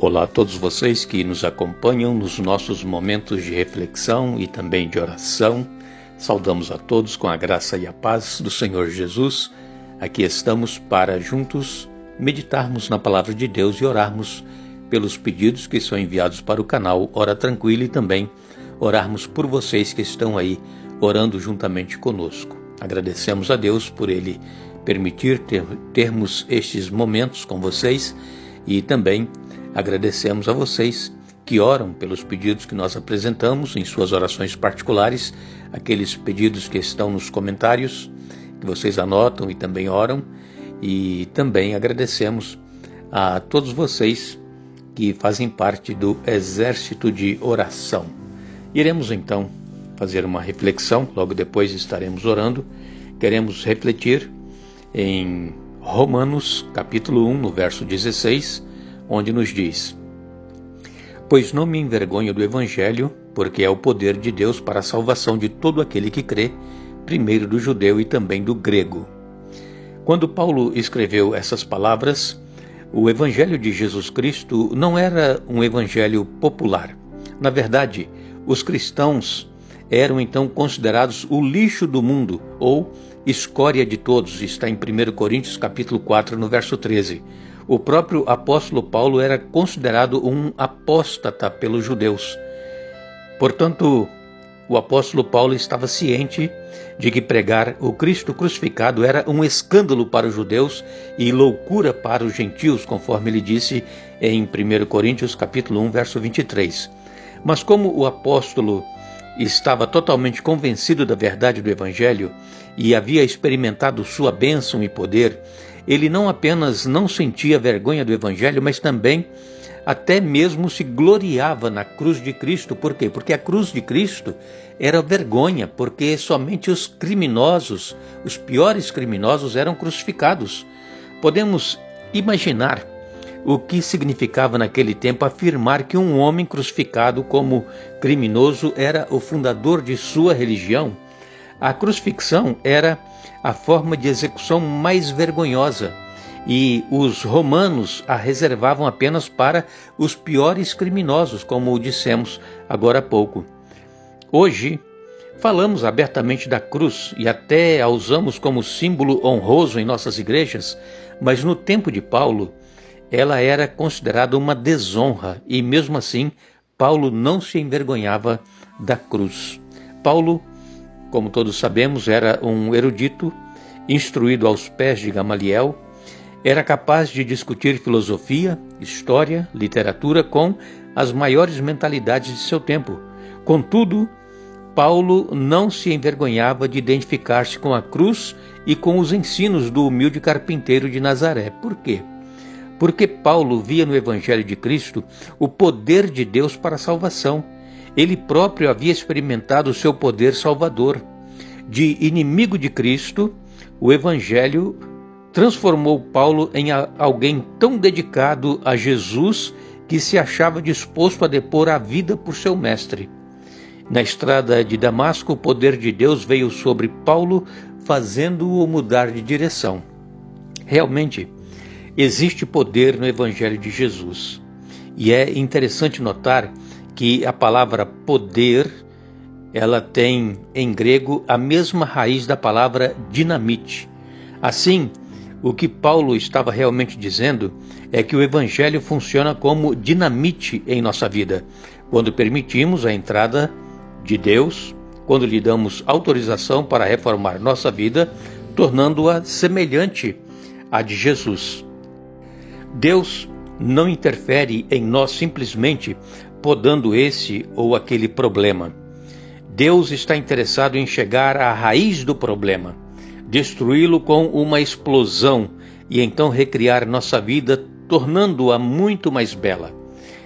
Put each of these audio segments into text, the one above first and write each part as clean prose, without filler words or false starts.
Olá a todos vocês que nos acompanham nos nossos momentos de reflexão e também de oração. Saudamos a todos com a graça e a paz do Senhor Jesus. Aqui estamos para juntos meditarmos na palavra de Deus e orarmos pelos pedidos que são enviados para o canal Ora Tranquila e também orarmos por vocês que estão aí orando juntamente conosco. Agradecemos a Deus por Ele permitir termos estes momentos com vocês e também agradecemos a vocês que oram pelos pedidos que nós apresentamos em suas orações particulares, aqueles pedidos que estão nos comentários, que vocês anotam e também oram, e também agradecemos a todos vocês que fazem parte do exército de oração. Iremos então fazer uma reflexão, logo depois estaremos orando. Queremos refletir em Romanos capítulo 1, no verso 16, onde nos diz: Pois não me envergonho do Evangelho, porque é o poder de Deus para a salvação de todo aquele que crê, primeiro do judeu e também do grego. Quando Paulo escreveu essas palavras, o Evangelho de Jesus Cristo não era um evangelho popular. Na verdade, os cristãos eram então considerados o lixo do mundo, ou escória de todos. Está em 1 Coríntios capítulo 4, no verso 13. O próprio apóstolo Paulo era considerado um apóstata pelos judeus. Portanto, o apóstolo Paulo estava ciente de que pregar o Cristo crucificado era um escândalo para os judeus e loucura para os gentios, conforme ele disse em 1 Coríntios capítulo 1, verso 23. Mas como o apóstolo estava totalmente convencido da verdade do Evangelho e havia experimentado sua bênção e poder, ele não apenas não sentia vergonha do Evangelho, mas também até mesmo se gloriava na cruz de Cristo. Por quê? Porque a cruz de Cristo era vergonha, porque somente os criminosos, os piores criminosos, eram crucificados. Podemos imaginar o que significava naquele tempo afirmar que um homem crucificado como criminoso era o fundador de sua religião. A crucifixão era a forma de execução mais vergonhosa e os romanos a reservavam apenas para os piores criminosos, como dissemos agora há pouco. Hoje, falamos abertamente da cruz e até a usamos como símbolo honroso em nossas igrejas, mas no tempo de Paulo, ela era considerada uma desonra e mesmo assim, Paulo não se envergonhava da cruz. Paulo, como todos sabemos, era um erudito, instruído aos pés de Gamaliel, era capaz de discutir filosofia, história, literatura com as maiores mentalidades de seu tempo. Contudo, Paulo não se envergonhava de identificar-se com a cruz e com os ensinos do humilde carpinteiro de Nazaré. Por quê? Porque Paulo via no Evangelho de Cristo o poder de Deus para a salvação. Ele próprio havia experimentado o seu poder salvador. De inimigo de Cristo, o Evangelho transformou Paulo em alguém tão dedicado a Jesus que se achava disposto a depor a vida por seu mestre. Na estrada de Damasco, o poder de Deus veio sobre Paulo, fazendo-o mudar de direção. Realmente, existe poder no Evangelho de Jesus. E é interessante notar que a palavra poder, ela tem em grego a mesma raiz da palavra dinamite. Assim, o que Paulo estava realmente dizendo é que o Evangelho funciona como dinamite em nossa vida, quando permitimos a entrada de Deus, quando lhe damos autorização para reformar nossa vida, tornando-a semelhante à de Jesus. Deus não interfere em nós simplesmente podando esse ou aquele problema. Deus está interessado em chegar à raiz do problema, destruí-lo com uma explosão e então recriar nossa vida, tornando-a muito mais bela.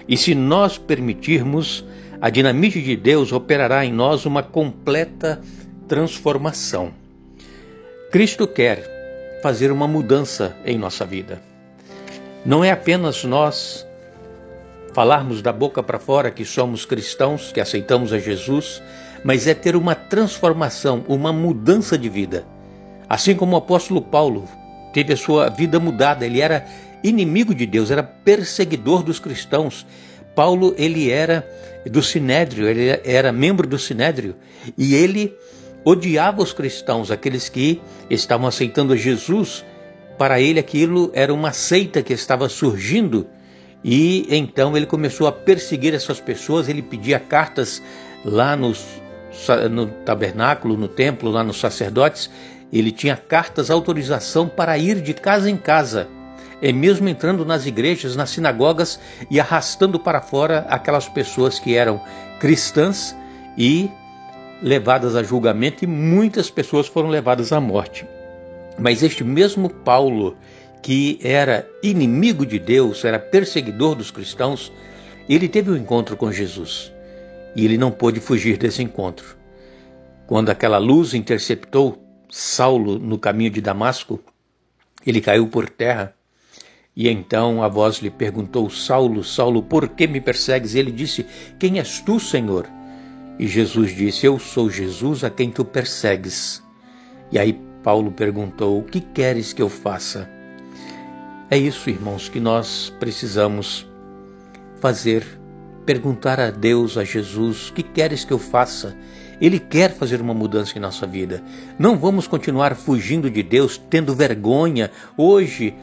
E se nós permitirmos, a dinamite de Deus operará em nós uma completa transformação. Cristo quer fazer uma mudança em nossa vida. Não é apenas nós falarmos da boca para fora que somos cristãos, que aceitamos a Jesus, mas é ter uma transformação, uma mudança de vida. Assim como o apóstolo Paulo teve a sua vida mudada, ele era inimigo de Deus, era perseguidor dos cristãos. Paulo, ele era do Sinédrio, ele era membro do Sinédrio, e ele odiava os cristãos, aqueles que estavam aceitando a Jesus. Para ele aquilo era uma seita que estava surgindo, e então ele começou a perseguir essas pessoas. Ele pedia cartas lá no tabernáculo, no templo, lá nos sacerdotes. Ele tinha cartas, autorização para ir de casa em casa, mesmo entrando nas igrejas, nas sinagogas, e arrastando para fora aquelas pessoas que eram cristãs e levadas a julgamento, e muitas pessoas foram levadas à morte. Mas este mesmo Paulo, que era inimigo de Deus, era perseguidor dos cristãos, ele teve um encontro com Jesus, e ele não pôde fugir desse encontro. Quando aquela luz interceptou Saulo no caminho de Damasco, ele caiu por terra. E então a voz lhe perguntou: Saulo, Saulo, por que me persegues? E ele disse: quem és tu, Senhor? E Jesus disse: eu sou Jesus a quem tu persegues. E aí Paulo perguntou: o que queres que eu faça? É isso, irmãos, que nós precisamos fazer. Perguntar a Deus, a Jesus: o que queres que eu faça? Ele quer fazer uma mudança em nossa vida. Não vamos continuar fugindo de Deus, tendo vergonha. Hoje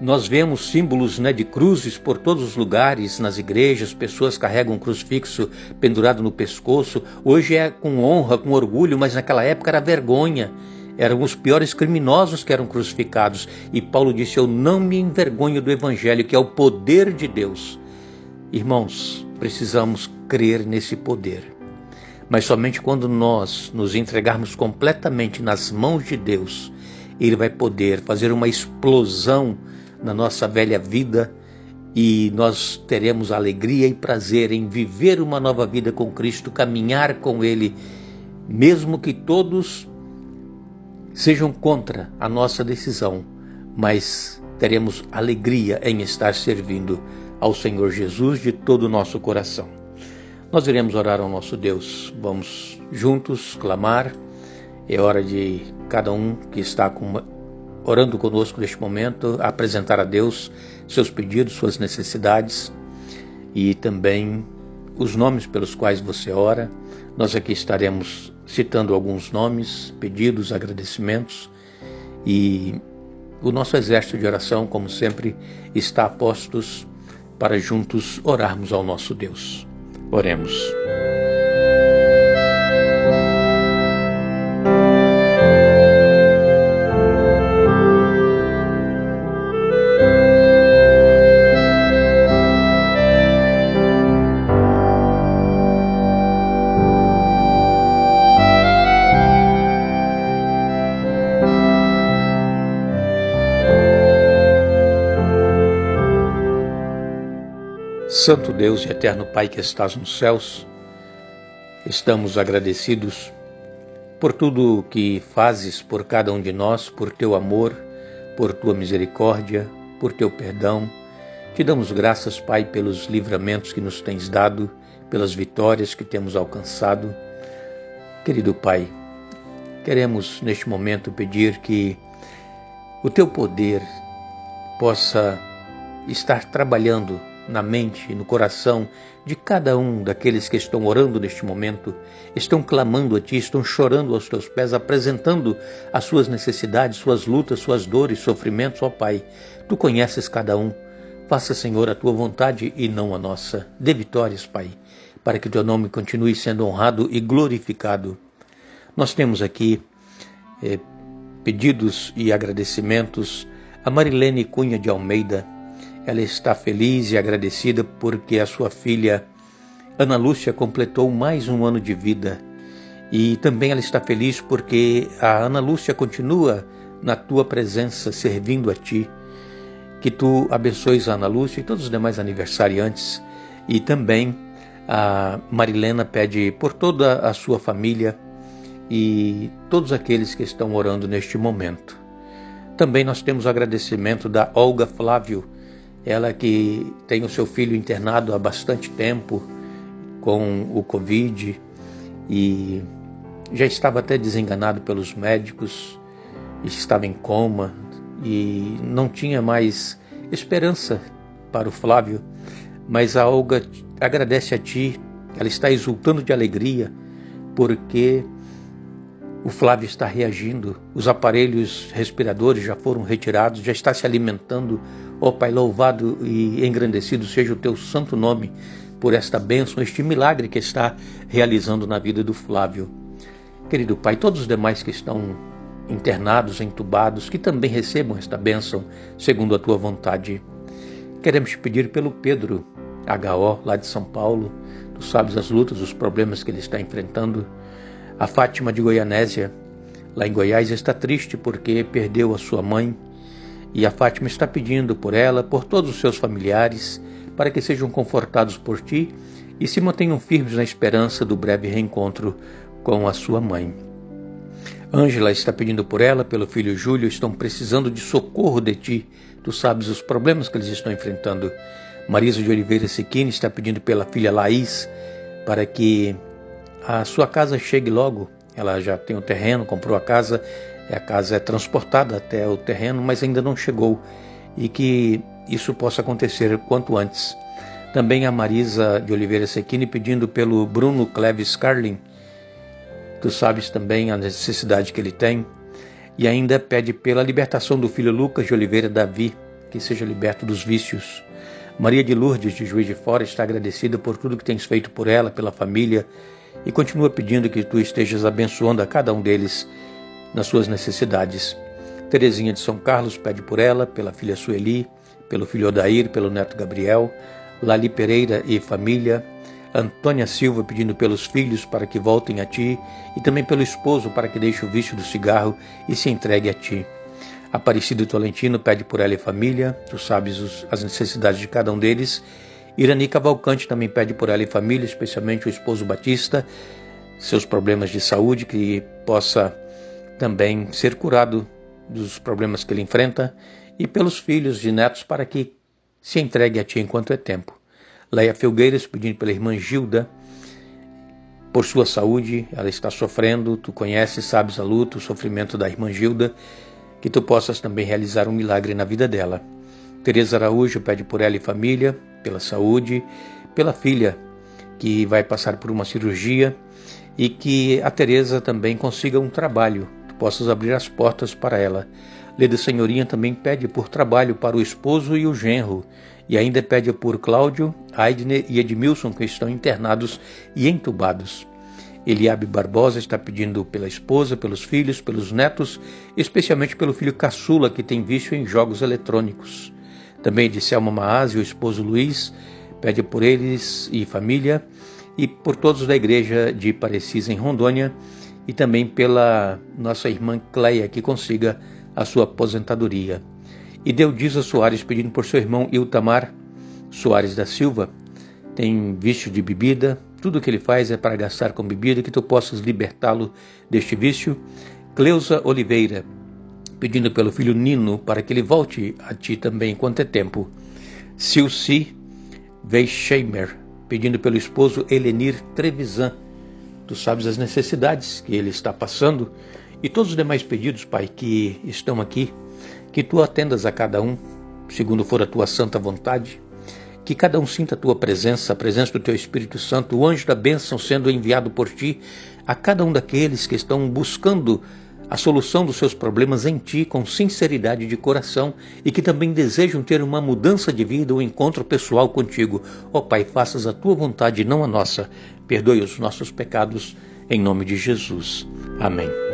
nós vemos símbolos, de cruzes por todos os lugares, nas igrejas. Pessoas carregam um crucifixo pendurado no pescoço. Hoje é com honra, com orgulho, mas naquela época era vergonha. Eram os piores criminosos que eram crucificados. E Paulo disse: eu não me envergonho do Evangelho, que é o poder de Deus. Irmãos, precisamos crer nesse poder. Mas somente quando nós nos entregarmos completamente nas mãos de Deus, Ele vai poder fazer uma explosão na nossa velha vida, e nós teremos alegria e prazer em viver uma nova vida com Cristo, caminhar com Ele, mesmo que todos sejam contra a nossa decisão, mas teremos alegria em estar servindo ao Senhor Jesus de todo o nosso coração. Nós iremos orar ao nosso Deus. Vamos juntos clamar. É hora de cada um que está orando conosco neste momento apresentar a Deus seus pedidos, suas necessidades e também os nomes pelos quais você ora. Nós aqui estaremos citando alguns nomes, pedidos, agradecimentos, e o nosso exército de oração, como sempre, está a postos para juntos orarmos ao nosso Deus. Oremos. Santo Deus e eterno Pai que estás nos céus, estamos agradecidos por tudo que fazes por cada um de nós, por teu amor, por tua misericórdia, por teu perdão. Te damos graças, Pai, pelos livramentos que nos tens dado, pelas vitórias que temos alcançado. Querido Pai, queremos neste momento pedir que o teu poder possa estar trabalhando na mente, no coração de cada um daqueles que estão orando neste momento, estão clamando a Ti, estão chorando aos Teus pés, apresentando as suas necessidades, suas lutas, suas dores, sofrimentos. Ó Pai, Tu conheces cada um. Faça, Senhor, a Tua vontade e não a nossa. Dê vitórias, Pai, para que Teu nome continue sendo honrado e glorificado. Nós temos aqui pedidos e agradecimentos a Marilene Cunha de Almeida. Ela está feliz e agradecida porque a sua filha Ana Lúcia completou mais um ano de vida. E também ela está feliz porque a Ana Lúcia continua na tua presença, servindo a Ti. Que Tu abençoes a Ana Lúcia e todos os demais aniversariantes. E também a Marilena pede por toda a sua família e todos aqueles que estão orando neste momento. Também nós temos o agradecimento da Olga Flávio, ela que tem o seu filho internado há bastante tempo com o Covid e já estava até desenganado pelos médicos, estava em coma e não tinha mais esperança para o Flávio, mas a Olga agradece a Ti, ela está exultando de alegria, porque o Flávio está reagindo, os aparelhos respiradores já foram retirados, já está se alimentando. Ó Pai, louvado e engrandecido seja o Teu santo nome por esta bênção, este milagre que está realizando na vida do Flávio. Querido Pai, todos os demais que estão internados, entubados, que também recebam esta bênção segundo a Tua vontade. Queremos te pedir pelo Pedro HO, lá de São Paulo. Tu sabes as lutas, os problemas que ele está enfrentando. A Fátima de Goianésia, lá em Goiás, está triste porque perdeu a sua mãe. E a Fátima está pedindo por ela, por todos os seus familiares, para que sejam confortados por Ti e se mantenham firmes na esperança do breve reencontro com a sua mãe. Ângela está pedindo por ela, pelo filho Júlio, estão precisando de socorro de Ti. Tu sabes os problemas que eles estão enfrentando. Marisa de Oliveira Sequini está pedindo pela filha Laís, para que a sua casa chegue logo. Ela já tem o terreno, comprou a casa é transportada até o terreno, mas ainda não chegou, e que isso possa acontecer quanto antes. Também a Marisa de Oliveira Sequini pedindo pelo Bruno Cleves Carlin. Tu sabes também a necessidade que ele tem, e ainda pede pela libertação do filho Lucas de Oliveira Davi, que seja liberto dos vícios. Maria de Lourdes de Juiz de Fora está agradecida por tudo que tens feito por ela, pela família, e continua pedindo que Tu estejas abençoando a cada um deles nas suas necessidades. Terezinha de São Carlos pede por ela, pela filha Sueli, pelo filho Odair, pelo neto Gabriel. Lali Pereira e família. Antônia Silva pedindo pelos filhos para que voltem a Ti, e também pelo esposo para que deixe o vício do cigarro e se entregue a Ti. Aparecido Tolentino pede por ela e família. Tu sabes as necessidades de cada um deles. Irani Cavalcante também pede por ela e família, especialmente o esposo Batista, seus problemas de saúde, que possa também ser curado dos problemas que ele enfrenta, e pelos filhos e netos para que se entregue a Ti enquanto é tempo. Leia Felgueiras pedindo pela irmã Gilda, por sua saúde, ela está sofrendo, Tu conheces, sabes a luta, o sofrimento da irmã Gilda, que Tu possas também realizar um milagre na vida dela. Tereza Araújo pede por ela e família, pela saúde, pela filha que vai passar por uma cirurgia, e que a Tereza também consiga um trabalho, Tu possas abrir as portas para ela. Leda Senhorinha também pede por trabalho para o esposo e o genro, e ainda pede por Cláudio, Aidne e Edmilson, que estão internados e entubados. Eliabe Barbosa está pedindo pela esposa, pelos filhos, pelos netos, especialmente pelo filho caçula que tem vício em jogos eletrônicos. Também de Selma Maaz e o esposo Luiz, pede por eles e família, e por todos da igreja de Parecis em Rondônia, e também pela nossa irmã Cleia, que consiga a sua aposentadoria. E Deudisa Soares pedindo por seu irmão Iltamar Soares da Silva, tem vício de bebida, tudo que ele faz é para gastar com bebida, que Tu possas libertá-lo deste vício. Cleusa Oliveira, pedindo pelo filho Nino, para que ele volte a Ti também enquanto é tempo. Silci Weichheimer, pedindo pelo esposo Elenir Trevisan. Tu sabes as necessidades que ele está passando, e todos os demais pedidos, Pai, que estão aqui, que Tu atendas a cada um, segundo for a Tua santa vontade, que cada um sinta a Tua presença, a presença do Teu Espírito Santo, o anjo da bênção sendo enviado por Ti a cada um daqueles que estão buscando a solução dos seus problemas em Ti, com sinceridade de coração, e que também desejam ter uma mudança de vida, um encontro pessoal contigo. Ó Pai, faças a Tua vontade e não a nossa. Perdoe os nossos pecados, em nome de Jesus. Amém.